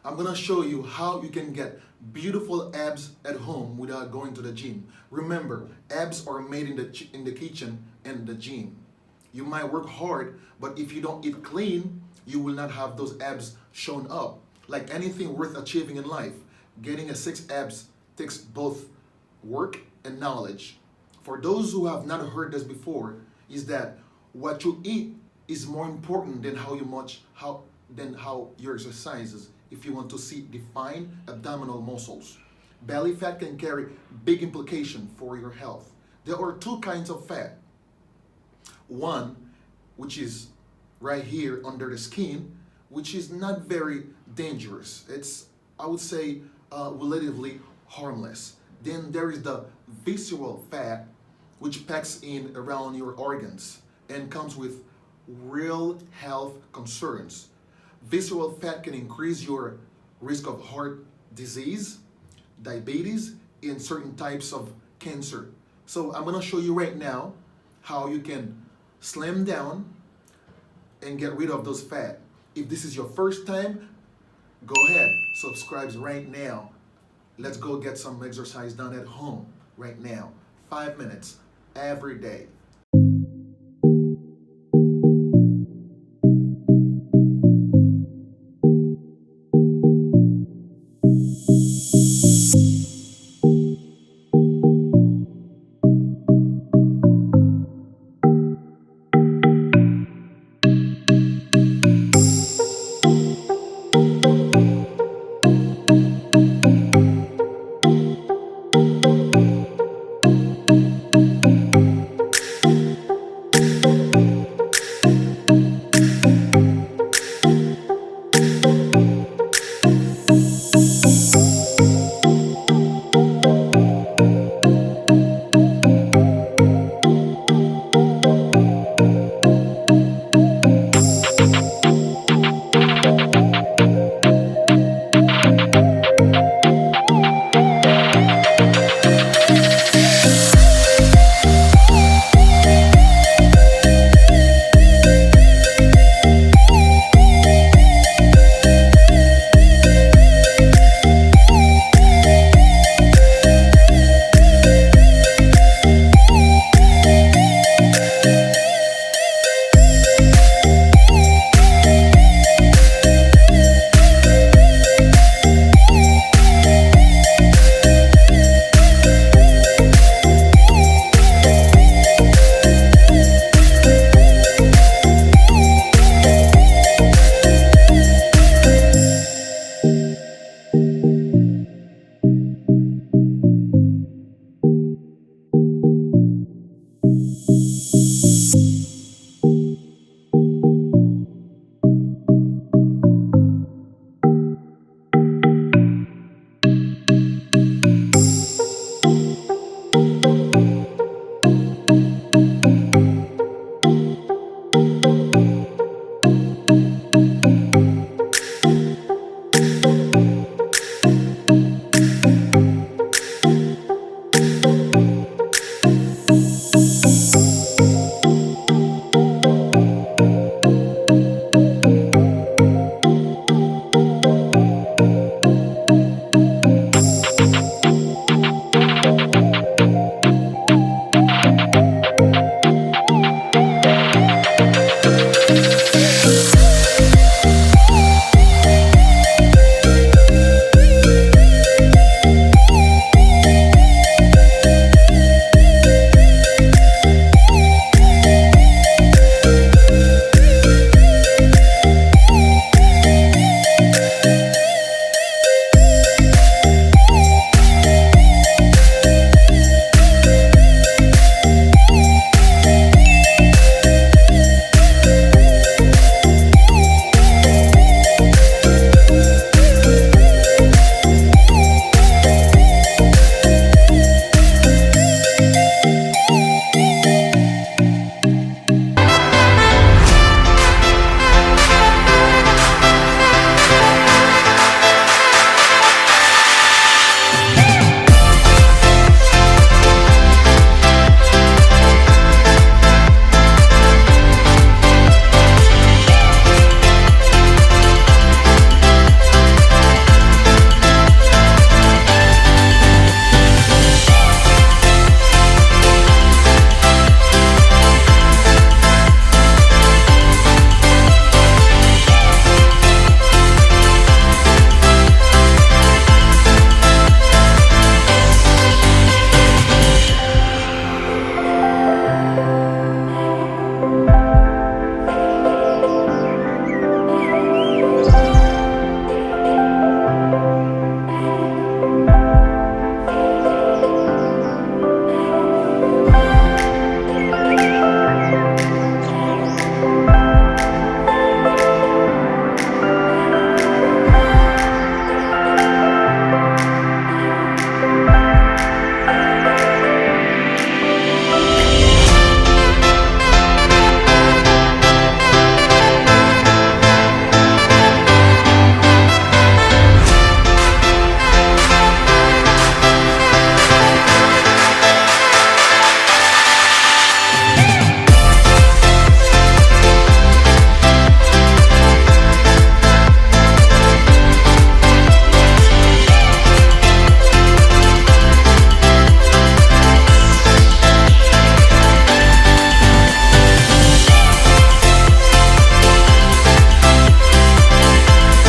I'm gonna show you how you can get beautiful abs at home without going to the gym. Remember, abs are made in the kitchen and the gym. You might work hard, but if you don't eat clean, you will not have those abs shown up. Like anything worth achieving in life, getting a six abs takes both work and knowledge. For those who have not heard this before, is that what you eat is more important than how your exercises if you want to see defined abdominal muscles. Belly fat can carry big implication for your health. There are two kinds of fat. One, which is right here under the skin, which is not very dangerous. It's, I would say, relatively harmless. Then there is the visceral fat, which packs in around your organs and comes with real health concerns. Visceral fat can increase your risk of heart disease, diabetes, and certain types of cancer. So I'm gonna show you right now how you can slim down and get rid of those fat. If this is your first time, go ahead, subscribe right now. Let's go get some exercise done at home right now. 5 minutes every day.